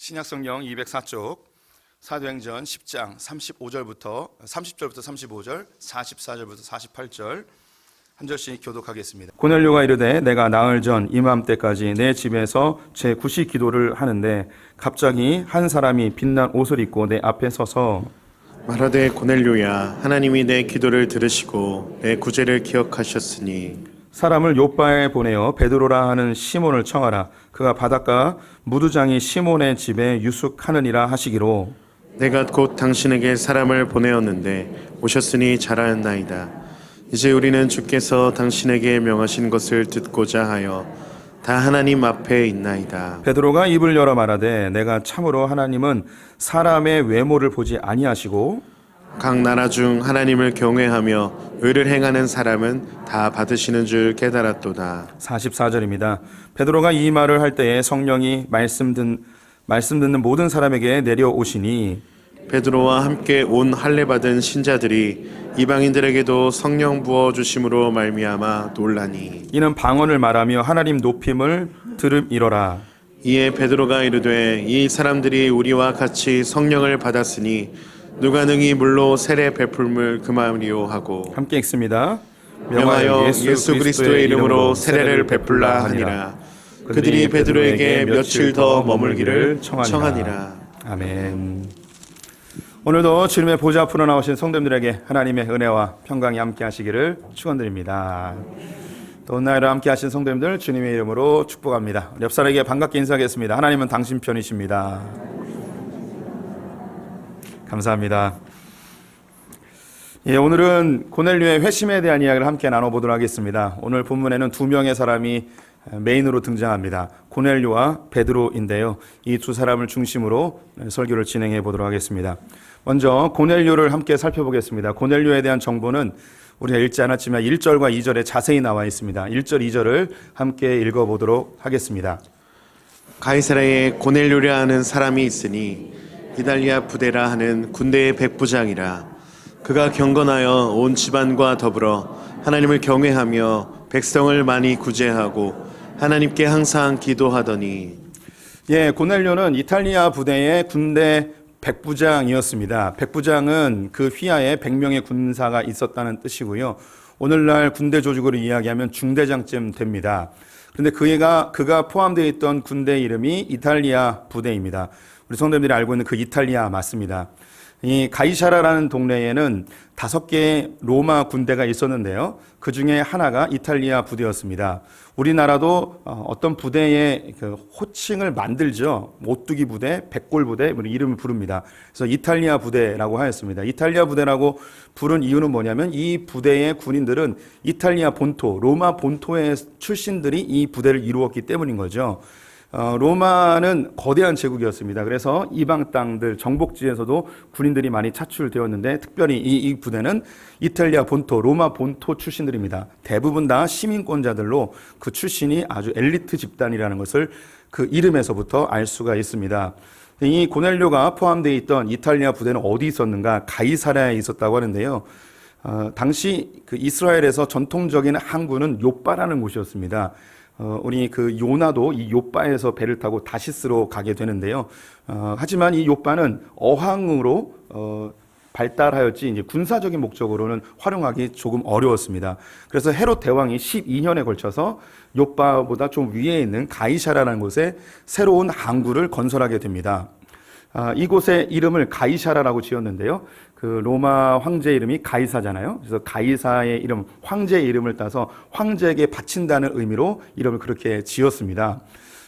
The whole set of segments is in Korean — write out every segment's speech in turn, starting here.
신약성경 204쪽 사도행전 10장 30절부터 35절, 44절부터 48절 한 절씩 교독하겠습니다. 고넬료가 이르되 내가 나흘 전 이맘때까지 내 집에서 제 구시 기도를 하는데 갑자기 한 사람이 빛난 옷을 입고 내 앞에 서서 말하되 고넬료야, 하나님이 내 기도를 들으시고 내 구제를 기억하셨으니 사람을 요바에 보내어 베드로라 하는 시몬을 청하라. 그가 바닷가 무두장이 시몬의 집에 유숙하느니라 하시기로 내가 곧 당신에게 사람을 보내었는데 오셨으니 잘하였나이다. 이제 우리는 주께서 당신에게 명하신 것을 듣고자 하여 다 하나님 앞에 있나이다. 베드로가 입을 열어 말하되 내가 참으로 하나님은 사람의 외모를 보지 아니하시고 각 나라 중 하나님을 경외하며 의를 행하는 사람은 다 받으시는 줄 깨달았도다. 44절입니다. 베드로가 이 말을 할 때에 성령이 말씀 듣는 모든 사람에게 내려오시니 베드로와 함께 온 할례 받은 신자들이 이방인들에게도 성령 부어 주심으로 말미암아 놀라니 이는 방언을 말하며 하나님 높임을 들음이로라. 이에 베드로가 이르되 이 사람들이 우리와 같이 성령을 받았으니 누가 능히 물로 세례 베풀물 금하리요 하고 함께 읽습니다. 명하여 예수 그리스도의 이름으로 세례를 베풀라 하니라. 그들이 베드로에게 며칠 더 머물기를 청하니라. 아멘. 오늘도 주님의 보좌 앞으로 나오신 성도님들에게 하나님의 은혜와 평강이 함께 하시기를 축원드립니다. 또 오늘날 함께 하신 성도님들 주님의 이름으로 축복합니다. 옆 사람에게 반갑게 인사하겠습니다. 하나님은 당신 편이십니다. 감사합니다. 예, 오늘은 고넬료의 회심에 대한 이야기를 함께 나눠보도록 하겠습니다. 오늘 본문에는 두 명의 사람이 메인으로 등장합니다. 고넬료와 베드로인데요. 이 두 사람을 중심으로 설교를 진행해 보도록 하겠습니다. 먼저 고넬료를 함께 살펴보겠습니다. 고넬료에 대한 정보는 우리가 읽지 않았지만 1절과 2절에 자세히 나와 있습니다. 1절, 2절을 함께 읽어보도록 하겠습니다. 가이사라에 고넬료라 하는 사람이 있으니 이달리아 부대라 하는 군대의 백부장이라. 그가 경건하여 온 집안과 더불어 하나님을 경외하며 백성을 많이 구제하고 하나님께 항상 기도하더니 예, 고넬료는 이탈리아 부대의 군대 백부장이었습니다. 백부장은 그 휘하에 100명의 군사가 있었다는 뜻이고요. 오늘날 군대 조직으로 이야기하면 중대장쯤 됩니다. 그런데 그가 포함되어 있던 군대 이름이 이탈리아 부대입니다. 우리 성도님들이 알고 있는 그 이탈리아 맞습니다. 이 가이사라라는 동네에는 5개의 로마 군대가 있었는데요. 그 중에 하나가 이탈리아 부대였습니다. 우리나라도 어떤 부대의 그 호칭을 만들죠. 오뚜기 부대, 백골 부대 이런 이름을 부릅니다. 그래서 이탈리아 부대라고 하였습니다. 이탈리아 부대라고 부른 이유는 뭐냐면 이 부대의 군인들은 이탈리아 본토, 로마 본토의 출신들이 이 부대를 이루었기 때문인 거죠. 로마는 거대한 제국이었습니다. 그래서 이방 땅들 정복지에서도 군인들이 많이 차출되었는데 특별히 이 부대는 이탈리아 본토, 로마 본토 출신들입니다. 대부분 다 시민권자들로 그 출신이 아주 엘리트 집단이라는 것을 그 이름에서부터 알 수가 있습니다. 이 고넬료가 포함되어 있던 이탈리아 부대는 어디 있었는가? 가이사랴에 있었다고 하는데요. 당시 그 이스라엘에서 전통적인 항구는 요빠라는 곳이었습니다. 우리 그 요나도 이 요빠에서 배를 타고 다시스로 가게 되는데요. 하지만 이 요빠는 어항으로 발달하였지 이제 군사적인 목적으로는 활용하기 조금 어려웠습니다. 그래서 헤롯 대왕이 12년에 걸쳐서 요빠보다 좀 위에 있는 가이사라라는 곳에 새로운 항구를 건설하게 됩니다. 이곳의 이름을 가이사라라고 지었는데요. 그 로마 황제 이름이 가이사잖아요. 그래서 가이사의 이름, 황제의 이름을 따서 황제에게 바친다는 의미로 이름을 그렇게 지었습니다.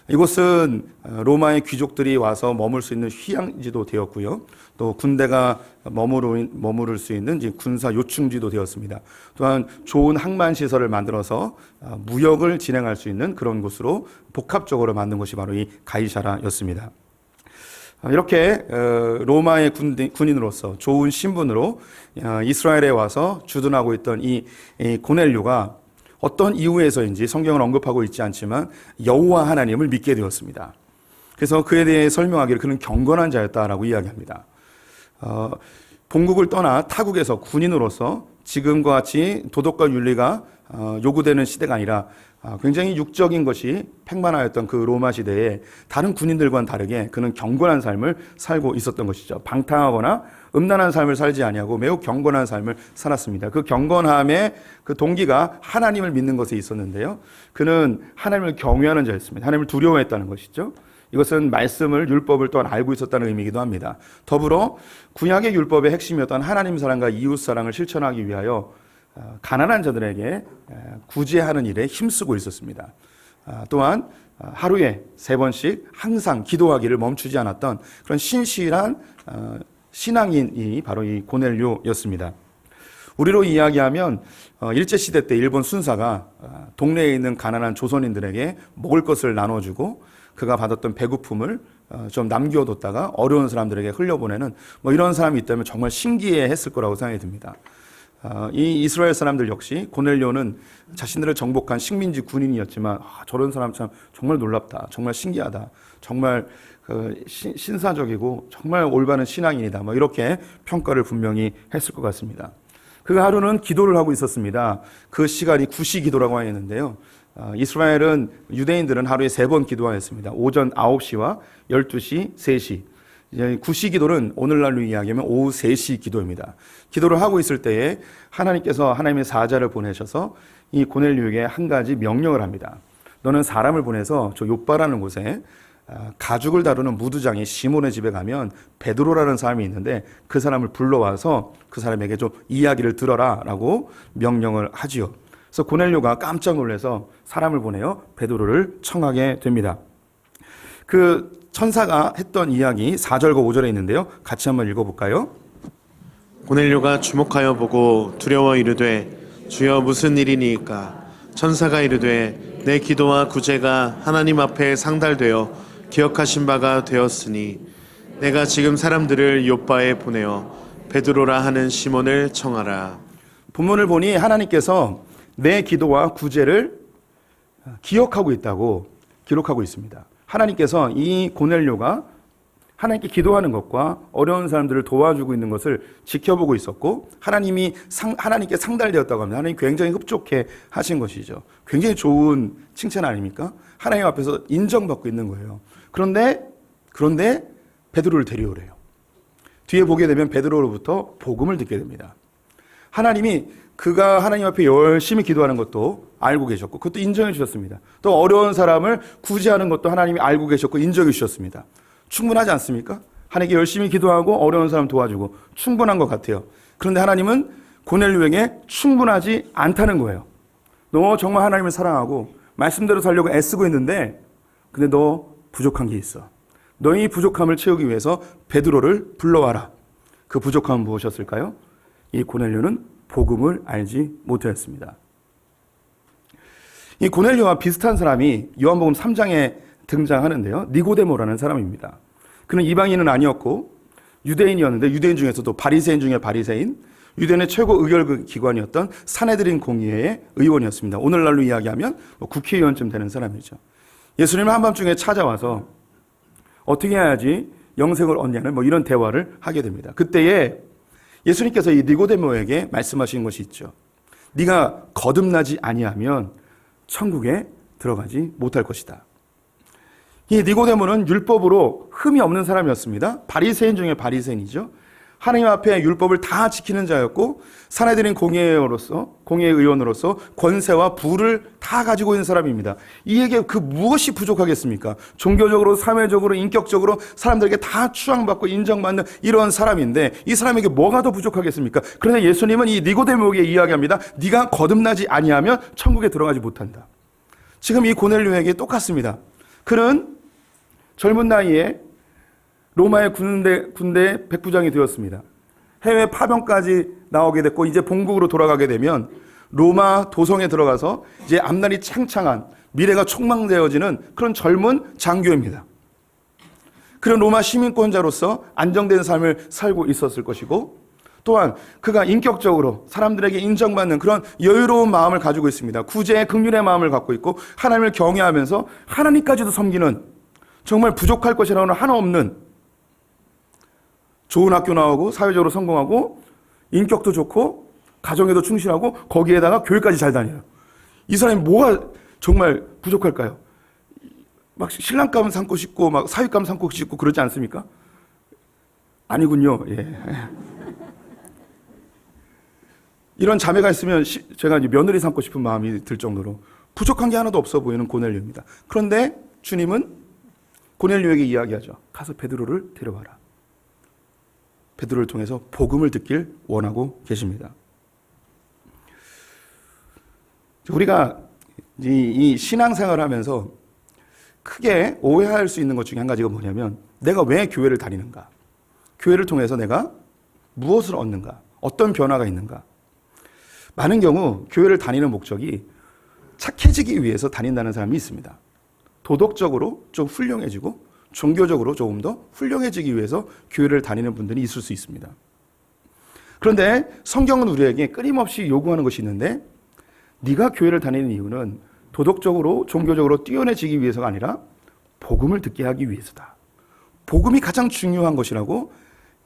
이곳은 로마의 귀족들이 와서 머물 수 있는 휴양지도 되었고요. 또 군대가 머무를 수 있는 군사 요충지도 되었습니다. 또한 좋은 항만 시설을 만들어서 무역을 진행할 수 있는 그런 곳으로 복합적으로 만든 것이 바로 이 가이사라였습니다. 이렇게 로마의 군인으로서 좋은 신분으로 이스라엘에 와서 주둔하고 있던 이 고넬료가 어떤 이유에서인지 성경을 언급하고 있지 않지만 여호와 하나님을 믿게 되었습니다. 그래서 그에 대해 설명하기를 그는 경건한 자였다라고 이야기합니다. 본국을 떠나 타국에서 군인으로서 지금과 같이 도덕과 윤리가 요구되는 시대가 아니라 굉장히 육적인 것이 팽만하였던 그 로마 시대에 다른 군인들과는 다르게 그는 경건한 삶을 살고 있었던 것이죠. 방탕하거나 음란한 삶을 살지 아니하고 매우 경건한 삶을 살았습니다. 그 경건함의 그 동기가 하나님을 믿는 것에 있었는데요. 그는 하나님을 경외하는 자였습니다. 하나님을 두려워했다는 것이죠. 이것은 말씀을, 율법을 또한 알고 있었다는 의미이기도 합니다. 더불어 구약의 율법의 핵심이었던 하나님 사랑과 이웃 사랑을 실천하기 위하여 가난한 자들에게 구제하는 일에 힘쓰고 있었습니다. 또한 하루에 3번씩 항상 기도하기를 멈추지 않았던 그런 신실한 신앙인이 바로 이 고넬료였습니다. 우리로 이야기하면 일제시대 때 일본 순사가 동네에 있는 가난한 조선인들에게 먹을 것을 나눠주고 그가 받았던 배고픔을 좀 남겨뒀다가 어려운 사람들에게 흘려보내는 뭐 이런 사람이 있다면 정말 신기해했을 거라고 생각이 듭니다. 이 이스라엘 사람들 역시 고넬료는 자신들을 정복한 식민지 군인이었지만 저런 사람 참 정말 놀랍다, 정말 신기하다, 정말 신사적이고 정말 올바른 신앙인이다, 뭐 이렇게 평가를 분명히 했을 것 같습니다. 그 하루는 기도를 하고 있었습니다. 그 시간이 구시 기도라고 하였는데요. 이스라엘은 유대인들은 하루에 3번 기도하였습니다. 오전 9시와 12시, 3시. 구시 기도는 오늘날로 이야기하면 오후 3시 기도입니다. 기도를 하고 있을 때에 하나님께서 하나님의 사자를 보내셔서 이 고넬료에게 한 가지 명령을 합니다. 너는 사람을 보내서 저 요빠라는 곳에 가죽을 다루는 무두장이 시몬의 집에 가면 베드로라는 사람이 있는데 그 사람을 불러와서 그 사람에게 좀 이야기를 들어라 라고 명령을 하지요. 그래서 고넬료가 깜짝 놀라서 사람을 보내어 베드로를 청하게 됩니다. 그 천사가 했던 이야기 4절과 5절에 있는데요. 같이 한번 읽어볼까요? 고넬료가 주목하여 보고 두려워 이르되 주여 무슨 일이니까? 천사가 이르되 내 기도와 구제가 하나님 앞에 상달되어 기억하신 바가 되었으니 내가 지금 사람들을 요빠에 보내어 베드로라 하는 시몬을 청하라. 본문을 보니 하나님께서 내 기도와 구제를 기억하고 있다고 기록하고 있습니다. 하나님께서 이 고넬료가 하나님께 기도하는 것과 어려운 사람들을 도와주고 있는 것을 지켜보고 있었고 하나님께 상달되었다고 합니다. 하나님 굉장히 흡족해 하신 것이죠. 굉장히 좋은 칭찬 아닙니까? 하나님 앞에서 인정받고 있는 거예요. 그런데 베드로를 데려오래요. 뒤에 보게 되면 베드로로부터 복음을 듣게 됩니다. 하나님이 그가 하나님 앞에 열심히 기도하는 것도 알고 계셨고 그것도 인정해 주셨습니다. 또 어려운 사람을 구제하는 것도 하나님이 알고 계셨고 인정해 주셨습니다. 충분하지 않습니까? 하나님께 열심히 기도하고 어려운 사람 도와주고 충분한 것 같아요. 그런데 하나님은 고넬료에게 충분하지 않다는 거예요. 너 정말 하나님을 사랑하고 말씀대로 살려고 애쓰고 있는데 근데 너 부족한 게 있어. 너희 부족함을 채우기 위해서 베드로를 불러와라. 그 부족함은 무엇이었을까요? 이 고넬료는 복음을 알지 못하였습니다. 이 고넬료와 비슷한 사람이 요한복음 3장에 등장하는데요. 니고데모라는 사람입니다. 그는 이방인은 아니었고 유대인이었는데 유대인 중에서도 바리새인 중에 바리새인, 유대인의 최고 의결 기관이었던 사내드린 공의회의 의원이었습니다. 오늘날로 이야기하면 국회의원쯤 되는 사람이죠. 예수님은 한밤중에 찾아와서 어떻게 해야지 영생을 얻냐는 이런 대화를 하게 됩니다. 그때에 예수님께서 이 니고데모에게 말씀하신 것이 있죠. 네가 거듭나지 아니하면 천국에 들어가지 못할 것이다. 이 니고데모는 율법으로 흠이 없는 사람이었습니다. 바리새인 중에 바리새인이죠. 하나님 앞에 율법을 다 지키는 자였고 사내들인 공의의원으로서 권세와 부를 다 가지고 있는 사람입니다. 이에게 그 무엇이 부족하겠습니까? 종교적으로, 사회적으로, 인격적으로 사람들에게 다 추앙받고 인정받는 이런 사람인데 이 사람에게 뭐가 더 부족하겠습니까? 그런데 예수님은 이 니고데모에게 이야기합니다. 네가 거듭나지 아니하면 천국에 들어가지 못한다. 지금 이 고넬료에게 똑같습니다. 그는 젊은 나이에 로마의 군대 백부장이 되었습니다. 해외 파병까지 나오게 됐고 이제 본국으로 돌아가게 되면 로마 도성에 들어가서 이제 앞날이 창창한 미래가 촉망되어지는 그런 젊은 장교입니다. 그런 로마 시민권자로서 안정된 삶을 살고 있었을 것이고 또한 그가 인격적으로 사람들에게 인정받는 그런 여유로운 마음을 가지고 있습니다. 구제의 긍휼의 마음을 갖고 있고 하나님을 경외하면서 하나님까지도 섬기는 정말 부족할 것이라고는 하나 없는 좋은 학교 나오고 사회적으로 성공하고 인격도 좋고 가정에도 충실하고 거기에다가 교회까지 잘 다녀요. 이 사람이 뭐가 정말 부족할까요? 막 신랑감 삼고 싶고 막 사윗감 삼고 싶고 그러지 않습니까? 아니군요. 예. 이런 자매가 있으면 제가 이제 며느리 삼고 싶은 마음이 들 정도로 부족한 게 하나도 없어 보이는 고넬료입니다. 그런데 주님은 고넬료에게 이야기하죠. 가서 베드로를 데려와라. 베드로를 통해서 복음을 듣길 원하고 계십니다. 우리가 이 신앙생활을 하면서 크게 오해할 수 있는 것 중에 한 가지가 뭐냐면 내가 왜 교회를 다니는가? 교회를 통해서 내가 무엇을 얻는가? 어떤 변화가 있는가? 많은 경우 교회를 다니는 목적이 착해지기 위해서 다닌다는 사람이 있습니다. 도덕적으로 좀 훌륭해지고 종교적으로 조금 더 훌륭해지기 위해서 교회를 다니는 분들이 있을 수 있습니다. 그런데 성경은 우리에게 끊임없이 요구하는 것이 있는데 네가 교회를 다니는 이유는 도덕적으로 종교적으로 뛰어내지기 위해서가 아니라 복음을 듣게 하기 위해서다. 복음이 가장 중요한 것이라고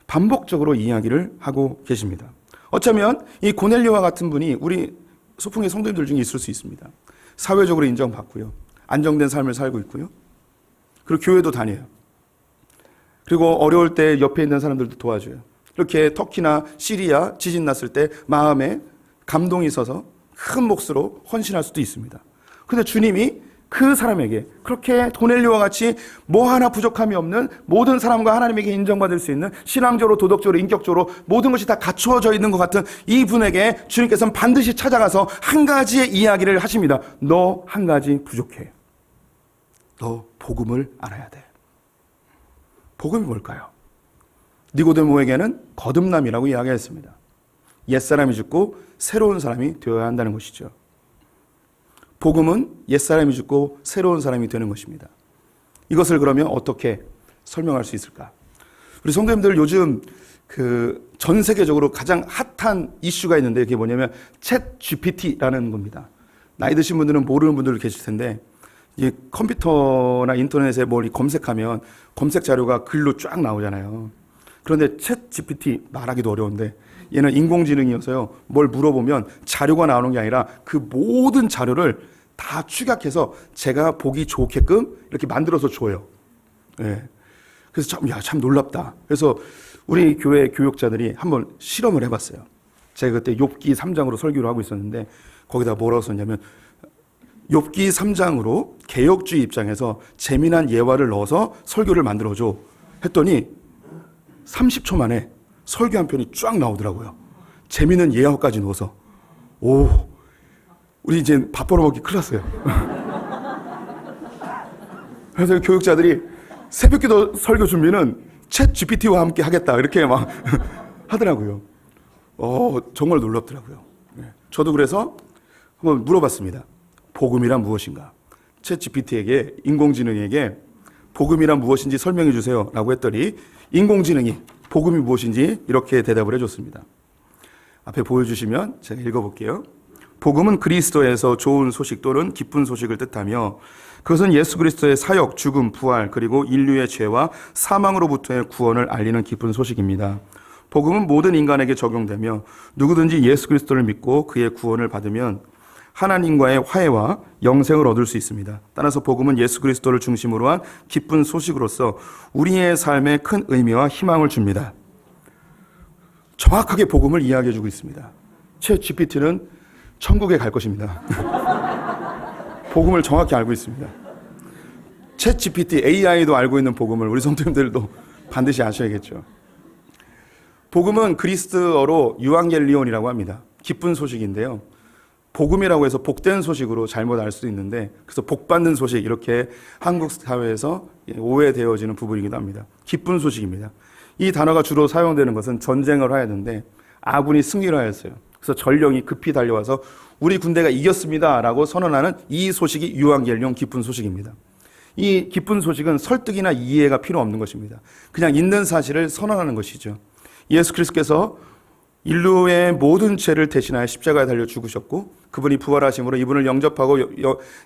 반복적으로 이야기를 하고 계십니다. 어쩌면 이 고넬료와 같은 분이 우리 소풍의 성도님들 중에 있을 수 있습니다. 사회적으로 인정받고요. 안정된 삶을 살고 있고요. 그리고 교회도 다녀요. 그리고 어려울 때 옆에 있는 사람들도 도와줘요. 이렇게 터키나 시리아 지진 났을 때 마음에 감동이 있어서 큰 몫으로 헌신할 수도 있습니다. 그런데 주님이 그 사람에게 그렇게 고넬료와 같이 뭐 하나 부족함이 없는 모든 사람과 하나님에게 인정받을 수 있는 신앙적으로 도덕적으로 인격적으로 모든 것이 다 갖추어져 있는 것 같은 이 분에게 주님께서는 반드시 찾아가서 한 가지의 이야기를 하십니다. 너 한 가지 부족해. 너 복음을 알아야 돼. 복음이 뭘까요? 니고데모에게는 거듭남이라고 이야기했습니다. 옛사람이 죽고 새로운 사람이 되어야 한다는 것이죠. 복음은 옛사람이 죽고 새로운 사람이 되는 것입니다. 이것을 그러면 어떻게 설명할 수 있을까? 우리 성도님들 요즘 전 세계적으로 가장 핫한 이슈가 있는데 그게 뭐냐면 챗 GPT라는 겁니다. 나이 드신 분들은 모르는 분들 계실 텐데 이 컴퓨터나 인터넷에 뭘 검색하면 검색 자료가 글로 쫙 나오잖아요. 그런데 챗 GPT 말하기도 어려운데 얘는 인공지능이어서요. 뭘 물어보면 자료가 나오는 게 아니라 그 모든 자료를 다 축약해서 제가 보기 좋게끔 이렇게 만들어서 줘요. 예. 그래서 참 놀랍다. 그래서 우리 교회 교육자들이 한번 실험을 해봤어요. 제가 그때 욥기 3장으로 설교를 하고 있었는데 거기다 뭐라고 썼냐면 욥기 3장으로 개혁주의 입장에서 재미난 예화를 넣어서 설교를 만들어줘 했더니 30초 만에 설교 한 편이 쫙 나오더라고요. 재미있는 예화까지 넣어서. 오, 우리 이제 밥 벌어먹기 큰일 났어요. 그래서 교육자들이 새벽기도 설교 준비는 챗 GPT와 함께 하겠다 이렇게 막 하더라고요. 정말 놀랍더라고요. 저도 그래서 한번 물어봤습니다. 복음이란 무엇인가? 챗 GPT에게 인공지능에게 복음이란 무엇인지 설명해 주세요 라고 했더니 인공지능이 복음이 무엇인지 이렇게 대답을 해줬습니다. 앞에 보여주시면 제가 읽어볼게요. 복음은 그리스도에서 좋은 소식 또는 기쁜 소식을 뜻하며 그것은 예수 그리스도의 사역, 죽음, 부활 그리고 인류의 죄와 사망으로부터의 구원을 알리는 기쁜 소식입니다. 복음은 모든 인간에게 적용되며 누구든지 예수 그리스도를 믿고 그의 구원을 받으면 하나님과의 화해와 영생을 얻을 수 있습니다. 따라서 복음은 예수 그리스도를 중심으로 한 기쁜 소식으로서 우리의 삶에 큰 의미와 희망을 줍니다. 정확하게 복음을 이야기해주고 있습니다. 챗 GPT는 천국에 갈 것입니다. 복음을 정확히 알고 있습니다. 챗 GPT, AI도 알고 있는 복음을 우리 성도님들도 반드시 아셔야겠죠. 복음은 그리스어로 유앙겔리온이라고 합니다. 기쁜 소식인데요. 복음이라고 해서 복된 소식으로 잘못 알 수도 있는데 그래서 복받는 소식 이렇게 한국 사회에서 오해되어지는 부분이기도 합니다. 기쁜 소식입니다. 이 단어가 주로 사용되는 것은 전쟁을 하였는데 아군이 승리를 하였어요. 그래서 전령이 급히 달려와서 우리 군대가 이겼습니다라고 선언하는 이 소식이 유앙겔리온 기쁜 소식입니다. 이 기쁜 소식은 설득이나 이해가 필요 없는 것입니다. 그냥 있는 사실을 선언하는 것이죠. 예수 그리스도께서 인류의 모든 죄를 대신하여 십자가에 달려 죽으셨고 그분이 부활하심으로 이분을 영접하고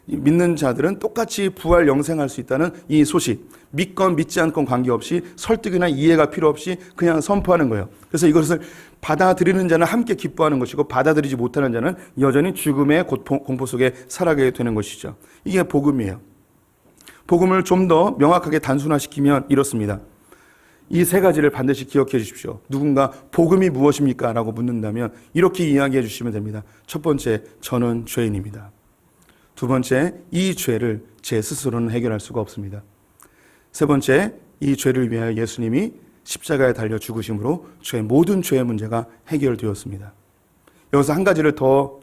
믿는 자들은 똑같이 부활 영생할 수 있다는 이 소식, 믿건 믿지 않건 관계없이 설득이나 이해가 필요 없이 그냥 선포하는 거예요. 그래서 이것을 받아들이는 자는 함께 기뻐하는 것이고 받아들이지 못하는 자는 여전히 죽음의 공포 속에 살아가게 되는 것이죠. 이게 복음이에요. 복음을 좀 더 명확하게 단순화시키면 이렇습니다. 이 세 가지를 반드시 기억해 주십시오. 누군가 복음이 무엇입니까? 라고 묻는다면 이렇게 이야기해 주시면 됩니다. 첫 번째, 저는 죄인입니다. 두 번째, 이 죄를 제 스스로는 해결할 수가 없습니다. 세 번째, 이 죄를 위하여 예수님이 십자가에 달려 죽으심으로 모든 죄의 문제가 해결되었습니다. 여기서 한 가지를 더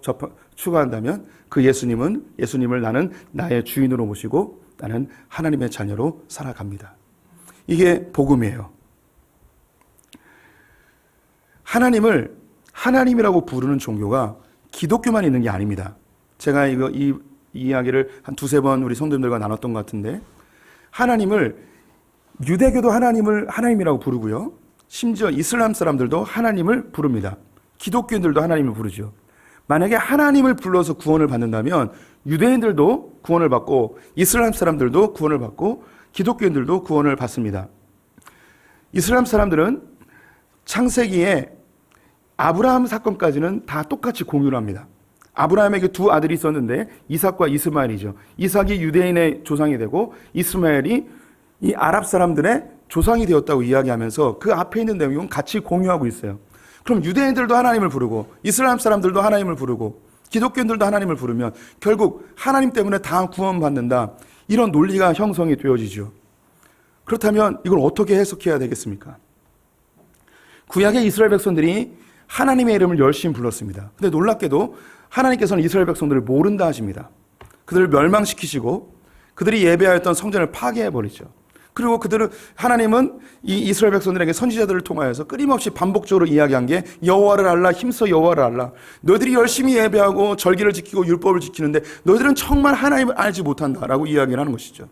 추가한다면 그 예수님을 나는 나의 주인으로 모시고 나는 하나님의 자녀로 살아갑니다. 이게 복음이에요. 하나님을 하나님이라고 부르는 종교가 기독교만 있는 게 아닙니다. 제가 이 이야기를 한 두세 번 우리 성도님들과 나눴던 것 같은데 유대교도 하나님을 하나님이라고 부르고요. 심지어 이슬람 사람들도 하나님을 부릅니다. 기독교인들도 하나님을 부르죠. 만약에 하나님을 불러서 구원을 받는다면 유대인들도 구원을 받고 이슬람 사람들도 구원을 받고 기독교인들도 구원을 받습니다. 이슬람 사람들은 창세기에 아브라함 사건까지는 다 똑같이 공유를 합니다. 아브라함에게 두 아들이 있었는데 이삭과 이스마엘이죠. 이삭이 유대인의 조상이 되고 이스마엘이 이 아랍 사람들의 조상이 되었다고 이야기하면서 그 앞에 있는 내용은 같이 공유하고 있어요. 그럼 유대인들도 하나님을 부르고 이슬람 사람들도 하나님을 부르고 기독교인들도 하나님을 부르면 결국 하나님 때문에 다 구원받는다. 이런 논리가 형성이 되어지죠. 그렇다면 이걸 어떻게 해석해야 되겠습니까? 구약의 이스라엘 백성들이 하나님의 이름을 열심히 불렀습니다. 근데 놀랍게도 하나님께서는 이스라엘 백성들을 모른다 하십니다. 그들을 멸망시키시고 그들이 예배하였던 성전을 파괴해버리죠. 그리고 하나님은 이 이스라엘 백성들에게 선지자들을 통하여서 끊임없이 반복적으로 이야기한 게 여호와를 알라, 힘써 여호와를 알라. 너희들이 열심히 예배하고 절기를 지키고 율법을 지키는데 너희들은 정말 하나님을 알지 못한다라고 이야기를 하는 것이죠.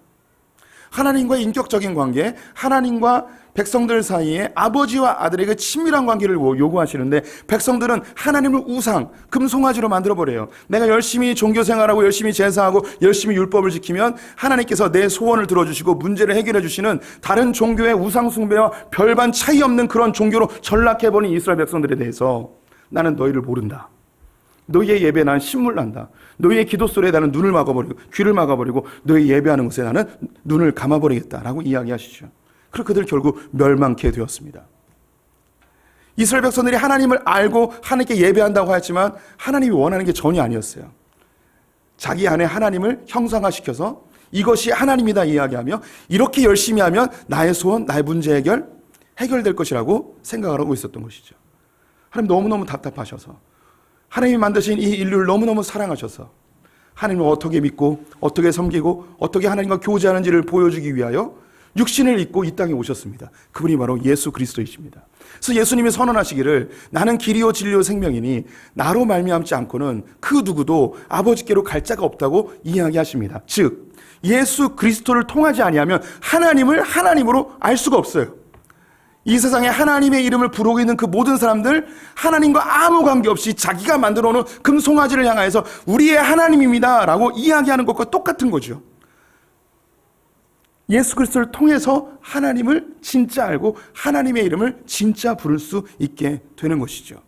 하나님과의 인격적인 관계, 하나님과 백성들 사이에 아버지와 아들에게 친밀한 관계를 요구하시는데 백성들은 하나님을 우상, 금송아지로 만들어버려요. 내가 열심히 종교생활하고 열심히 제사하고 열심히 율법을 지키면 하나님께서 내 소원을 들어주시고 문제를 해결해 주시는 다른 종교의 우상 숭배와 별반 차이 없는 그런 종교로 전락해버린 이스라엘 백성들에 대해서 나는 너희를 모른다. 너희의 예배에 나는 신물난다. 너희의 기도 소리에 나는 눈을 막아버리고 귀를 막아버리고 너희 예배하는 것에 나는 눈을 감아버리겠다라고 이야기하시죠. 그리고 그들 결국 멸망케 되었습니다. 이스라엘 백성들이 하나님을 알고 하나님께 예배한다고 하였지만 하나님이 원하는 게 전혀 아니었어요. 자기 안에 하나님을 형상화시켜서 이것이 하나님이다 이야기하며 이렇게 열심히 하면 나의 소원, 나의 문제 해결될 것이라고 생각을 하고 있었던 것이죠. 하나님 너무너무 답답하셔서 하나님이 만드신 이 인류를 너무너무 사랑하셔서 하나님을 어떻게 믿고 어떻게 섬기고 어떻게 하나님과 교제하는지를 보여주기 위하여 육신을 입고 이 땅에 오셨습니다. 그분이 바로 예수 그리스도이십니다. 그래서 예수님이 선언하시기를 나는 길이요 진리요 생명이니 나로 말미암지 않고는 그 누구도 아버지께로 갈 자가 없다고 이야기하십니다. 즉 예수 그리스도를 통하지 아니하면 하나님을 하나님으로 알 수가 없어요. 이 세상에 하나님의 이름을 부르고 있는 그 모든 사람들 하나님과 아무 관계없이 자기가 만들어 놓은 금송아지를 향하여서 우리의 하나님입니다 라고 이야기하는 것과 똑같은 거죠. 예수 그리스도를 통해서 하나님을 진짜 알고 하나님의 이름을 진짜 부를 수 있게 되는 것이죠.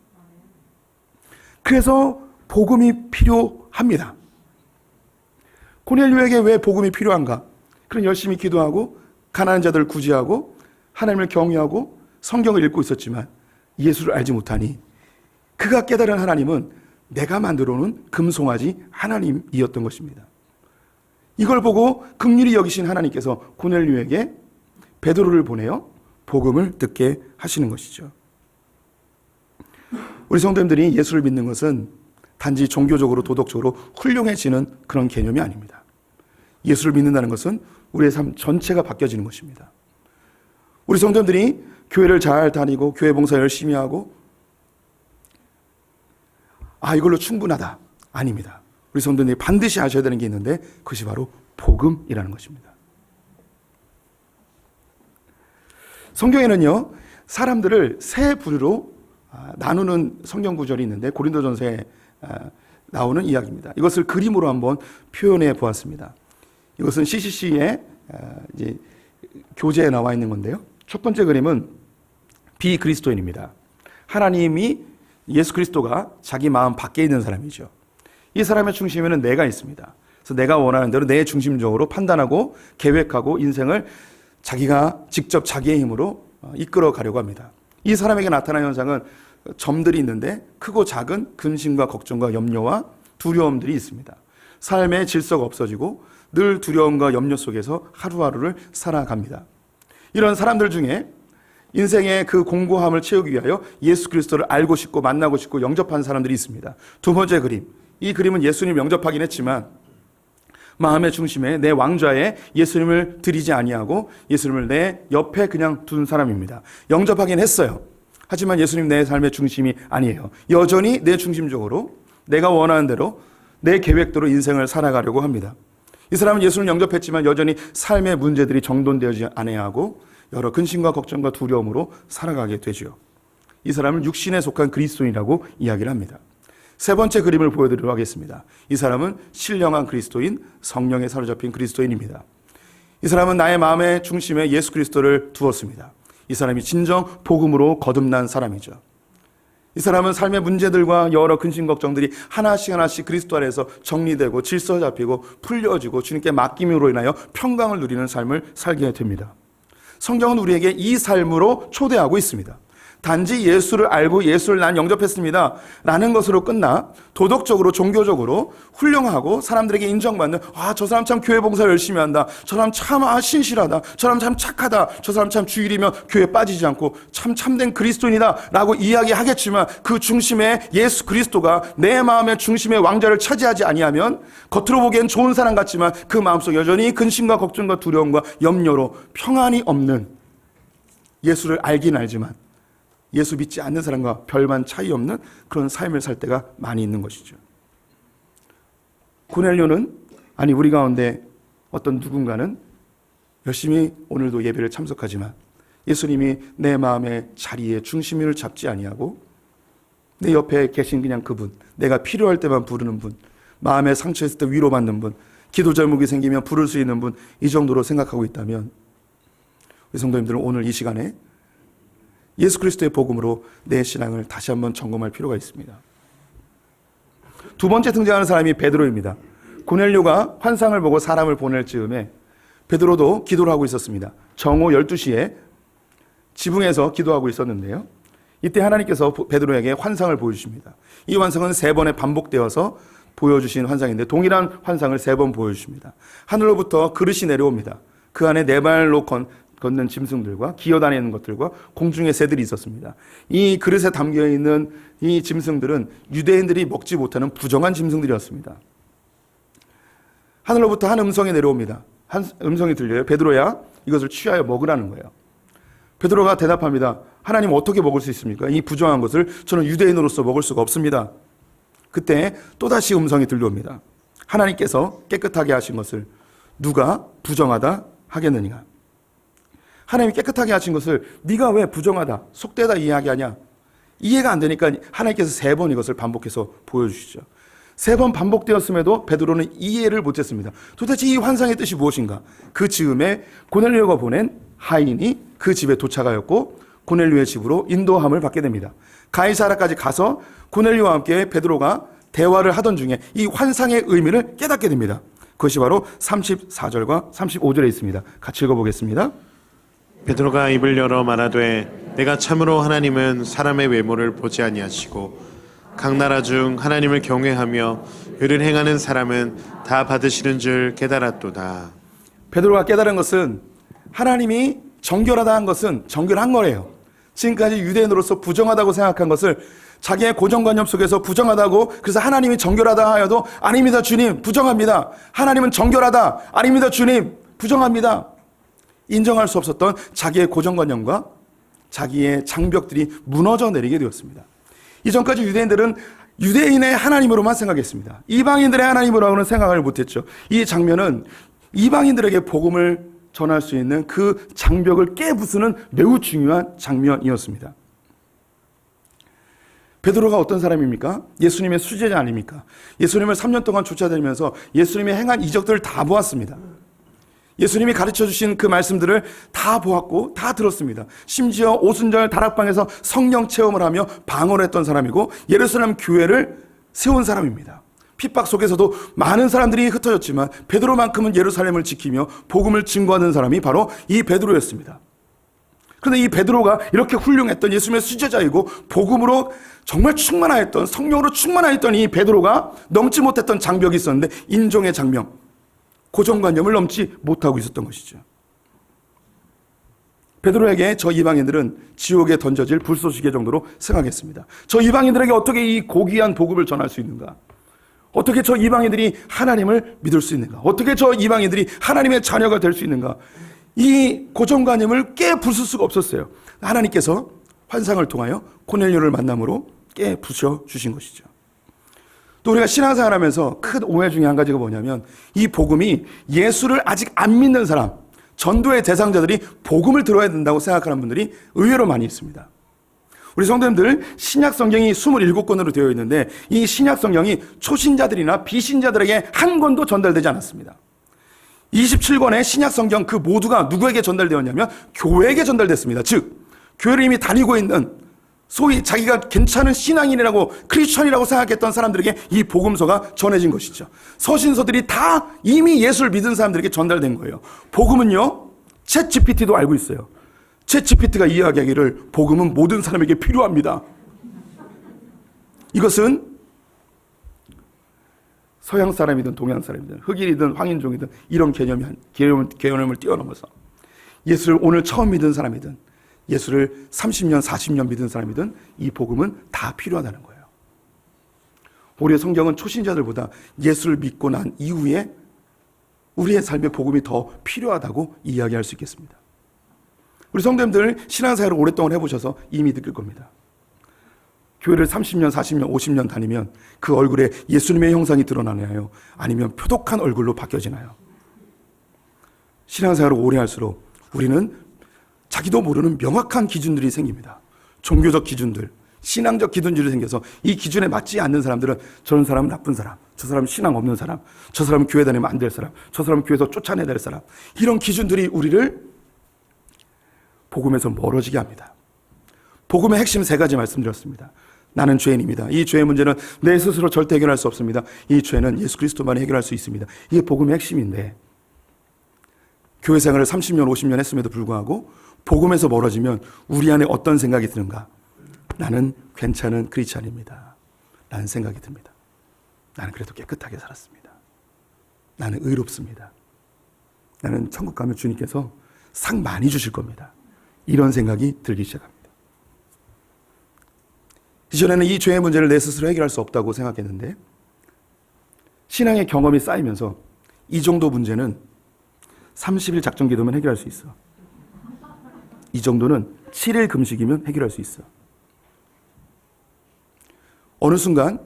그래서 복음이 필요합니다. 고넬료에게 왜 복음이 필요한가? 그는 열심히 기도하고 가난한 자들을 구제하고 하나님을 경외하고 성경을 읽고 있었지만 예수를 알지 못하니 그가 깨달은 하나님은 내가 만들어 놓은 금송아지 하나님이었던 것입니다. 이걸 보고 긍휼히 여기신 하나님께서 고넬료에게 베드로를 보내어 복음을 듣게 하시는 것이죠. 우리 성도님들이 예수를 믿는 것은 단지 종교적으로 도덕적으로 훌륭해지는 그런 개념이 아닙니다. 예수를 믿는다는 것은 우리의 삶 전체가 바뀌어지는 것입니다. 우리 성도님들이 교회를 잘 다니고 교회 봉사 열심히 하고 이걸로 충분하다. 아닙니다. 우리 성도님들이 반드시 아셔야 되는 게 있는데 그것이 바로 복음이라는 것입니다. 성경에는요 사람들을 세 부류로 나누는 성경 구절이 있는데 고린도전서에 나오는 이야기입니다. 이것을 그림으로 한번 표현해 보았습니다. 이것은 CCC의 이제 교재에 나와 있는 건데요. 첫 번째 그림은 비그리스도인입니다. 하나님이 예수 그리스도가 자기 마음 밖에 있는 사람이죠. 이 사람의 중심에는 내가 있습니다. 그래서 내가 원하는 대로 내 중심적으로 판단하고 계획하고 인생을 자기가 직접 자기의 힘으로 이끌어 가려고 합니다. 이 사람에게 나타나는 현상은 점들이 있는데 크고 작은 근심과 걱정과 염려와 두려움들이 있습니다. 삶의 질서가 없어지고 늘 두려움과 염려 속에서 하루하루를 살아갑니다. 이런 사람들 중에 인생의 그 공고함을 채우기 위하여 예수 그리스도를 알고 싶고 만나고 싶고 영접하는 사람들이 있습니다. 두 번째 그림, 이 그림은 예수님 영접하긴 했지만 마음의 중심에 내 왕좌에 예수님을 드리지 아니하고 예수님을 내 옆에 그냥 둔 사람입니다. 영접하긴 했어요. 하지만 예수님 내 삶의 중심이 아니에요. 여전히 내 중심적으로 내가 원하는 대로 내 계획대로 인생을 살아가려고 합니다. 이 사람은 예수를 영접했지만 여전히 삶의 문제들이 정돈되지 않아야 하고 여러 근심과 걱정과 두려움으로 살아가게 되죠. 이 사람을 육신에 속한 그리스도인이라고 이야기를 합니다. 세 번째 그림을 보여드리도록 하겠습니다. 이 사람은 신령한 그리스도인, 성령에 사로잡힌 그리스도인입니다. 이 사람은 나의 마음의 중심에 예수 그리스도를 두었습니다. 이 사람이 진정 복음으로 거듭난 사람이죠. 이 사람은 삶의 문제들과 여러 근심 걱정들이 하나씩 그리스도 안에서 정리되고 질서 잡히고 풀려지고 주님께 맡김으로 인하여 평강을 누리는 삶을 살게 됩니다. 성경은 우리에게 이 삶으로 초대하고 있습니다. 단지 예수를 알고 예수를 난 영접했습니다 라는 것으로 끝나 도덕적으로 종교적으로 훌륭하고 사람들에게 인정받는 저 사람 참 교회 봉사 열심히 한다, 저 사람 참 신실하다, 저 사람 참 착하다, 저 사람 참 주일이면 교회 빠지지 않고 참 참된 그리스도인이다 라고 이야기하겠지만 그 중심에 예수 그리스도가 내 마음의 중심의 왕좌를 차지하지 아니하면 겉으로 보기엔 좋은 사람 같지만 그 마음속 여전히 근심과 걱정과 두려움과 염려로 평안이 없는, 예수를 알긴 알지만 예수 믿지 않는 사람과 별반 차이 없는 그런 삶을 살 때가 많이 있는 것이죠. 고넬료는, 아니 우리 가운데 어떤 누군가는 열심히 오늘도 예배를 참석하지만 예수님이 내 마음의 자리에 중심을 잡지 아니하고 내 옆에 계신 그냥 그분, 내가 필요할 때만 부르는 분, 마음에 상처했을 때 위로받는 분, 기도 제목이 생기면 부를 수 있는 분, 이 정도로 생각하고 있다면 우리 성도님들은 오늘 이 시간에 예수 그리스도의 복음으로 내 신앙을 다시 한번 점검할 필요가 있습니다. 두 번째 등장하는 사람이 베드로입니다. 고넬료가 환상을 보고 사람을 보낼 즈음에 베드로도 기도를 하고 있었습니다. 정오 12시에 지붕에서 기도하고 있었는데요. 이때 하나님께서 베드로에게 환상을 보여주십니다. 이 환상은 3번에 반복되어서 보여주신 환상인데 동일한 환상을 3번 보여주십니다. 하늘로부터 그릇이 내려옵니다. 그 안에 4발로 걷는 짐승들과 기어다니는 것들과 공중의 새들이 있었습니다. 이 그릇에 담겨있는 이 짐승들은 유대인들이 먹지 못하는 부정한 짐승들이었습니다. 하늘로부터 한 음성이 내려옵니다. 한 음성이 들려요. 베드로야, 이것을 취하여 먹으라는 거예요. 베드로가 대답합니다. 하나님, 어떻게 먹을 수 있습니까? 이 부정한 것을 저는 유대인으로서 먹을 수가 없습니다. 그때 또다시 음성이 들려옵니다. 하나님께서 깨끗하게 하신 것을 누가 부정하다 하겠느냐? 하나님이 깨끗하게 하신 것을 네가 왜 부정하다, 속되다 이야기하냐? 이해가 안 되니까 하나님께서 3번 이것을 반복해서 보여주시죠. 3번 반복되었음에도 베드로는 이해를 못했습니다. 도대체 이 환상의 뜻이 무엇인가? 그 즈음에 고넬료가 보낸 하인이 그 집에 도착하였고 고넬료의 집으로 인도함을 받게 됩니다. 가이사라까지 가서 고넬료와 함께 베드로가 대화를 하던 중에 이 환상의 의미를 깨닫게 됩니다. 그것이 바로 34절과 35절에 있습니다. 같이 읽어보겠습니다. 베드로가 입을 열어 말하되 내가 참으로 하나님은 사람의 외모를 보지 아니하시고 각 나라 중 하나님을 경외하며 의를 행하는 사람은 다 받으시는 줄 깨달았도다. 베드로가 깨달은 것은 하나님이 정결하다 한 것은 정결한 거래요. 지금까지 유대인으로서 부정하다고 생각한 것을 자기의 고정관념 속에서 부정하다고, 그래서 하나님이 정결하다 하여도 아닙니다 주님, 부정합니다. 하나님은 정결하다, 아닙니다 주님, 부정합니다. 인정할 수 없었던 자기의 고정관념과 자기의 장벽들이 무너져 내리게 되었습니다. 이전까지 유대인들은 유대인의 하나님으로만 생각했습니다. 이방인들의 하나님으로는 생각을 못했죠. 이 장면은 이방인들에게 복음을 전할 수 있는 그 장벽을 깨부수는 매우 중요한 장면이었습니다. 베드로가 어떤 사람입니까? 예수님의 수제자 아닙니까? 예수님을 3년 동안 쫓아다니면서 예수님의 행한 이적들을 다 보았습니다. 예수님이 가르쳐 주신 그 말씀들을 다 보았고 다 들었습니다. 심지어 오순절 다락방에서 성령 체험을 하며 방언을 했던 사람이고 예루살렘 교회를 세운 사람입니다. 핍박 속에서도 많은 사람들이 흩어졌지만 베드로만큼은 예루살렘을 지키며 복음을 증거하는 사람이 바로 이 베드로였습니다. 그런데 이 베드로가 이렇게 훌륭했던 예수님의 수제자이고 복음으로 정말 충만하였던, 성령으로 충만하였던 이 베드로가 넘지 못했던 장벽이 있었는데 인종의 장벽, 고정관념을 넘지 못하고 있었던 것이죠. 베드로에게 저 이방인들은 지옥에 던져질 불쏘시개 정도로 생각했습니다. 저 이방인들에게 어떻게 이 고귀한 복음을 전할 수 있는가? 어떻게 저 이방인들이 하나님을 믿을 수 있는가? 어떻게 저 이방인들이 하나님의 자녀가 될 수 있는가? 이 고정관념을 깨부술 수가 없었어요. 하나님께서 환상을 통하여 고넬료를 만남으로 깨부셔 주신 것이죠. 또 우리가 신앙생활 하면서 큰 오해 중에 한 가지가 뭐냐면 이 복음이 예수를 아직 안 믿는 사람, 전도의 대상자들이 복음을 들어야 된다고 생각하는 분들이 의외로 많이 있습니다. 우리 성도님들 신약 성경이 27권으로 되어 있는데 이 신약 성경이 초신자들이나 비신자들에게 한 권도 전달되지 않았습니다. 27권의 신약 성경 그 모두가 누구에게 전달되었냐면 교회에게 전달됐습니다. 즉 교회를 이미 다니고 있는 소위 자기가 괜찮은 신앙인이라고 크리스천이라고 생각했던 사람들에게 이 복음서가 전해진 것이죠. 서신서들이 다 이미 예수를 믿은 사람들에게 전달된 거예요. 복음은요, 챗 GPT도 알고 있어요. 챗 GPT가 이야기하기를 복음은 모든 사람에게 필요합니다. 이것은 서양 사람이든 동양 사람이든 흑인이든 황인종이든 이런 개념을 뛰어넘어서 예수를 오늘 처음 믿은 사람이든 예수를 30년, 40년 믿은 사람이든 이 복음은 다 필요하다는 거예요. 오히려 성경은 초신자들보다 예수를 믿고 난 이후에 우리의 삶의 복음이 더 필요하다고 이야기할 수 있겠습니다. 우리 성도님들 신앙생활을 오랫동안 해보셔서 이미 느낄 겁니다. 교회를 30년, 40년, 50년 다니면 그 얼굴에 예수님의 형상이 드러나나요? 아니면 표독한 얼굴로 바뀌어지나요? 신앙생활을 오래 할수록 우리는 자기도 모르는 명확한 기준들이 생깁니다. 종교적 기준들, 신앙적 기준들이 생겨서 이 기준에 맞지 않는 사람들은 저런 사람은 나쁜 사람, 저 사람은 신앙 없는 사람, 저 사람은 교회 다니면 안 될 사람, 저 사람은 교회에서 쫓아내야 될 사람, 이런 기준들이 우리를 복음에서 멀어지게 합니다. 복음의 핵심 3가지 말씀드렸습니다. 나는 죄인입니다. 이 죄의 문제는 내 스스로 절대 해결할 수 없습니다. 이 죄는 예수 그리스도만이 해결할 수 있습니다. 이게 복음의 핵심인데 교회 생활을 30년, 50년 했음에도 불구하고 복음에서 멀어지면 우리 안에 어떤 생각이 드는가? 나는 괜찮은 크리스찬입니다. 라는 생각이 듭니다. 나는 그래도 깨끗하게 살았습니다. 나는 의롭습니다. 나는 천국 가면 주님께서 상 많이 주실 겁니다. 이런 생각이 들기 시작합니다. 이전에는 이 죄의 문제를 내 스스로 해결할 수 없다고 생각했는데 신앙의 경험이 쌓이면서 이 정도 문제는 30일 작정 기도면 해결할 수 있어. 이 정도는 7일 금식이면 해결할 수 있어. 어느 순간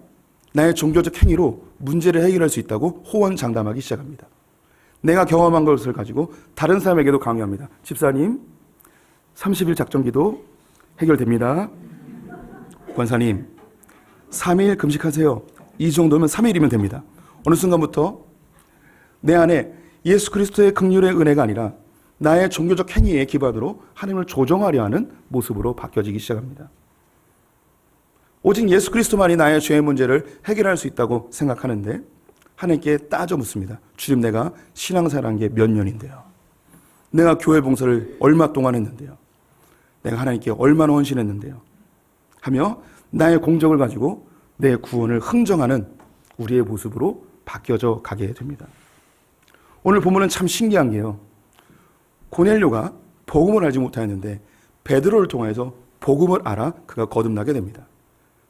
나의 종교적 행위로 문제를 해결할 수 있다고 호언장담하기 시작합니다. 내가 경험한 것을 가지고 다른 사람에게도 강요합니다. 집사님, 30일 작정 기도 해결됩니다. 권사님, 3일 금식하세요. 이 정도면 3일이면 됩니다. 어느 순간부터 내 안에 예수 그리스도의 긍휼의 은혜가 아니라 나의 종교적 행위의 기반으로 하나님을 조정하려 하는 모습으로 바뀌어지기 시작합니다. 오직 예수 그리스도만이 나의 죄의 문제를 해결할 수 있다고 생각하는데 하나님께 따져 묻습니다. 주님, 내가 신앙생활한 게 몇 년인데요? 내가 교회 봉사를 얼마 동안 했는데요? 내가 하나님께 얼마나 헌신했는데요? 하며 나의 공적을 가지고 내 구원을 흥정하는 우리의 모습으로 바뀌어져 가게 됩니다. 오늘 본문은 참 신기한 게요. 고넬료가 복음을 알지 못하였는데 베드로를 통해서 복음을 알아 그가 거듭나게 됩니다.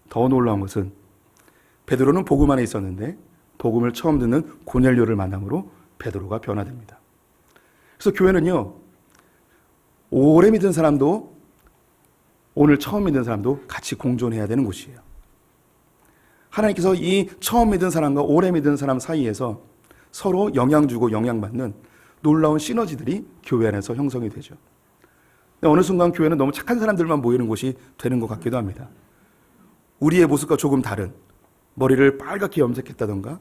더 놀라운 것은 베드로는 복음 안에 있었는데 복음을 처음 듣는 고넬료를 만남으로 베드로가 변화됩니다. 그래서 교회는요, 오래 믿은 사람도 오늘 처음 믿은 사람도 같이 공존해야 되는 곳이에요. 하나님께서 이 처음 믿은 사람과 오래 믿은 사람 사이에서 서로 영향 주고 영향받는 놀라운 시너지들이 교회 안에서 형성이 되죠. 어느 순간 교회는 너무 착한 사람들만 모이는 곳이 되는 것 같기도 합니다. 우리의 모습과 조금 다른 머리를 빨갛게 염색했다던가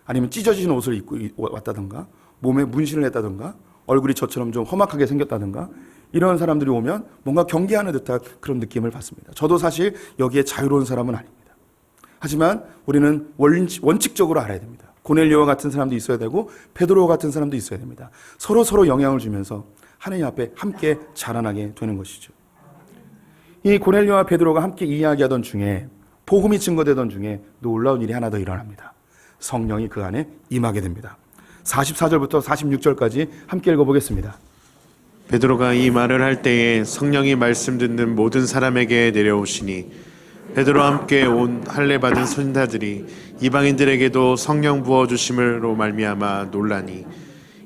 아니면 찢어진 옷을 입고 왔다던가 몸에 문신을 했다던가 얼굴이 저처럼 좀 험악하게 생겼다던가 이런 사람들이 오면 뭔가 경계하는 듯한 그런 느낌을 받습니다. 저도 사실 여기에 자유로운 사람은 아닙니다. 하지만 우리는 원칙적으로 알아야 됩니다. 고넬료와 같은 사람도 있어야 되고 베드로와 같은 사람도 있어야 됩니다. 서로 영향을 주면서 하나님 앞에 함께 자라나게 되는 것이죠. 이 고넬료와 베드로가 함께 이야기하던 중에 복음이 증거되던 중에 놀라운 일이 하나 더 일어납니다. 성령이 그 안에 임하게 됩니다. 44절부터 46절까지 함께 읽어보겠습니다. 베드로가 이 말을 할 때에 성령이 말씀 듣는 모든 사람에게 내려오시니 베드로와 함께 온 할례 받은 선자들이 이방인들에게도 성령 부어 주심으로 말미암아 놀라니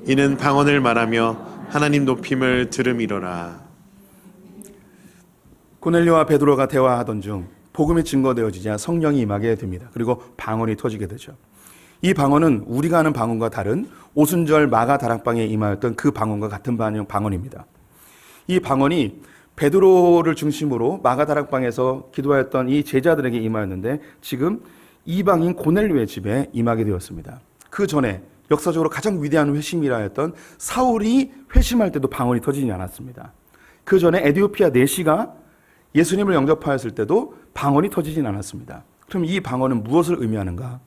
이는 방언을 말하며 하나님 높임을 들음이로라. 고넬료와 베드로가 대화하던 중 복음이 증거되어지자 성령이 임하게 됩니다. 그리고 방언이 터지게 되죠. 이 방언은 우리가 아는 방언과 다른 오순절 마가 다락방에 임하였던 그 방언과 같은 방언입니다. 이 방언이 베드로를 중심으로 마가 다락방에서 기도하였던 이 제자들에게 임하였는데 지금 이방인 고넬료의 집에 임하게 되었습니다. 그 전에 역사적으로 가장 위대한 회심이라 했던 사울이 회심할 때도 방언이 터지지 않았습니다. 그 전에 에디오피아 내시가 예수님을 영접하였을 때도 방언이 터지진 않았습니다. 그럼 이 방언은 무엇을 의미하는가?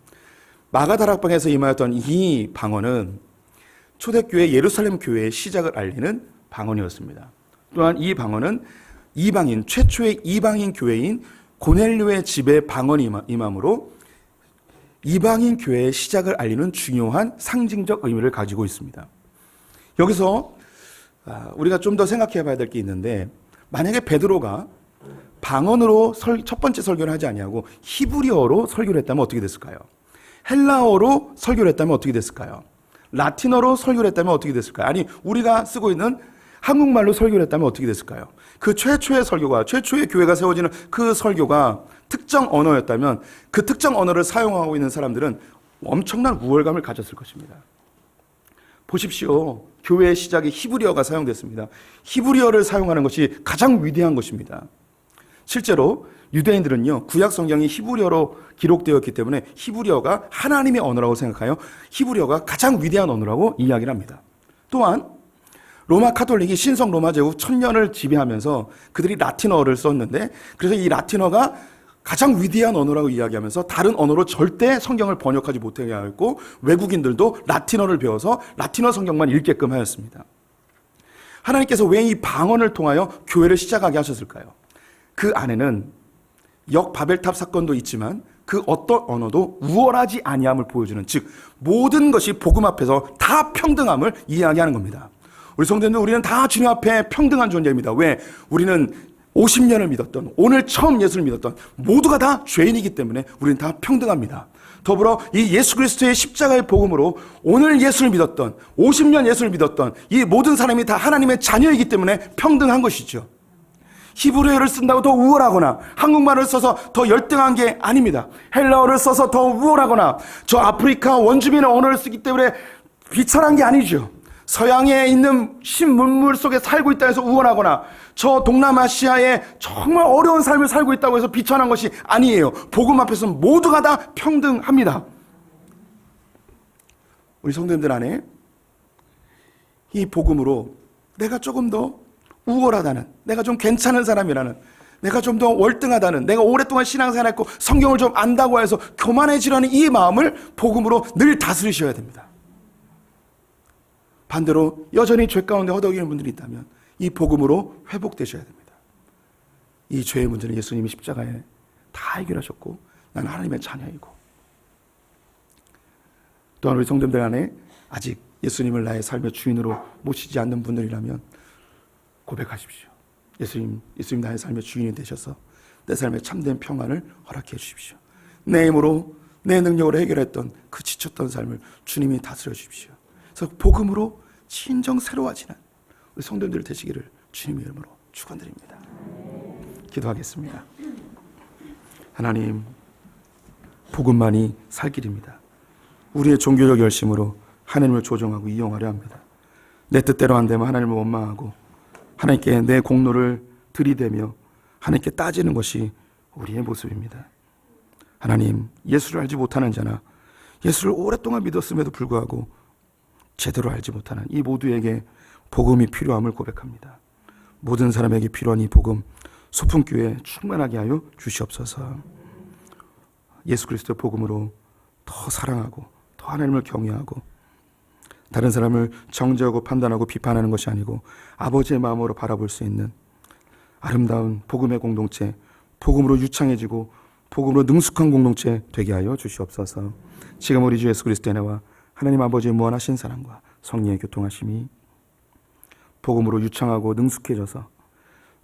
마가다락방에서 임하였던 이 방언은 초대교회 예루살렘 교회의 시작을 알리는 방언이었습니다. 또한 이 방언은 최초의 이방인 교회인 고넬료의 집에 방언이 임함으로 이방인 교회의 시작을 알리는 중요한 상징적 의미를 가지고 있습니다. 여기서 우리가 좀 더 생각해 봐야 될 게 있는데 만약에 베드로가 방언으로 첫 번째 설교를 하지 아니하고 히브리어로 설교를 했다면 어떻게 됐을까요? 헬라어로 설교를 했다면 어떻게 됐을까요? 라틴어로 설교를 했다면 어떻게 됐을까요? 아니 우리가 쓰고 있는 한국말로 설교를 했다면 어떻게 됐을까요? 그 최초의 설교가 최초의 교회가 세워지는 그 설교가 특정 언어였다면 그 특정 언어를 사용하고 있는 사람들은 엄청난 우월감을 가졌을 것입니다. 보십시오. 교회의 시작에 히브리어가 사용됐습니다. 히브리어를 사용하는 것이 가장 위대한 것입니다. 실제로 유대인들은요, 구약 성경이 히브리어로 기록되었기 때문에 히브리어가 하나님의 언어라고 생각하여 히브리어가 가장 위대한 언어라고 이야기를 합니다. 또한 로마 카톨릭이 신성 로마 제국 1000년을 지배하면서 그들이 라틴어를 썼는데 그래서 이 라틴어가 가장 위대한 언어라고 이야기하면서 다른 언어로 절대 성경을 번역하지 못하게 하였고 외국인들도 라틴어를 배워서 라틴어 성경만 읽게끔 하였습니다. 하나님께서 왜 이 방언을 통하여 교회를 시작하게 하셨을까요? 그 안에는 역바벨탑 사건도 있지만 그 어떤 언어도 우월하지 아니함을 보여주는, 즉 모든 것이 복음 앞에서 다 평등함을 이야기하는 겁니다. 우리 성도님들, 우리는 다 주님 앞에 평등한 존재입니다. 왜? 우리는 50년을 믿었던, 오늘 처음 예수를 믿었던 모두가 다 죄인이기 때문에 우리는 다 평등합니다. 더불어 이 예수 그리스도의 십자가의 복음으로 오늘 예수를 믿었던, 50년 예수를 믿었던 이 모든 사람이 다 하나님의 자녀이기 때문에 평등한 것이죠. 히브리어를 쓴다고 더 우월하거나 한국말을 써서 더 열등한 게 아닙니다. 헬라어를 써서 더 우월하거나 저 아프리카 원주민의 언어를 쓰기 때문에 비천한 게 아니죠. 서양에 있는 신문물 속에 살고 있다 해서 우월하거나 저 동남아시아에 정말 어려운 삶을 살고 있다고 해서 비천한 것이 아니에요. 복음 앞에서 모두가 다 평등합니다. 우리 성도님들 안에 이 복음으로 내가 조금 더 우월하다는, 내가 좀 괜찮은 사람이라는, 내가 좀 더 월등하다는, 내가 오랫동안 신앙생활했고 성경을 좀 안다고 해서 교만해지라는 이 마음을 복음으로 늘 다스리셔야 됩니다. 반대로 여전히 죄 가운데 허덕이는 분들이 있다면 이 복음으로 회복되셔야 됩니다. 이 죄의 문제는 예수님이 십자가에 다 해결하셨고 나는 하나님의 자녀이고, 또한 우리 성도님들 안에 아직 예수님을 나의 삶의 주인으로 모시지 않는 분들이라면 고백하십시오. 예수님 나의 삶의 주인이 되셔서 내 삶에 참된 평안을 허락해 주십시오. 내 힘으로 내 능력으로 해결했던 그 지쳤던 삶을 주님이 다스려 주십시오. 그래서 복음으로 진정 새로워지는 우리 성도님들 되시기를 주님의 이름으로 축원드립니다. 기도하겠습니다. 하나님, 복음만이 살 길입니다. 우리의 종교적 열심으로 하나님을 조종하고 이용하려 합니다. 내 뜻대로 안 되면 하나님을 원망하고 하나님께 내 공로를 들이대며 하나님께 따지는 것이 우리의 모습입니다. 하나님, 예수를 알지 못하는 자나 예수를 오랫동안 믿었음에도 불구하고 제대로 알지 못하는 이 모두에게 복음이 필요함을 고백합니다. 모든 사람에게 필요한 이 복음, 소풍교회 충만하게 하여 주시옵소서. 예수 그리스도의 복음으로 더 사랑하고 더 하나님을 경외하고 다른 사람을 정죄하고 판단하고 비판하는 것이 아니고 아버지의 마음으로 바라볼 수 있는 아름다운 복음의 공동체, 복음으로 유창해지고 복음으로 능숙한 공동체 되게 하여 주시옵소서. 지금 우리 주 예수 그리스도의 은혜와 하나님 아버지의 무한하신 사랑과 성령의 교통하심이 복음으로 유창하고 능숙해져서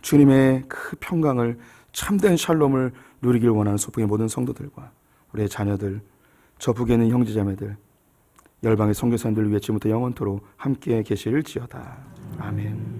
주님의 그 평강을, 참된 샬롬을 누리길 원하는 소풍의 모든 성도들과 우리의 자녀들, 저 북에 있는 형제자매들, 열방의 선교사님들을 위해 지금부터 영원토록 함께 계실지어다. 아멘.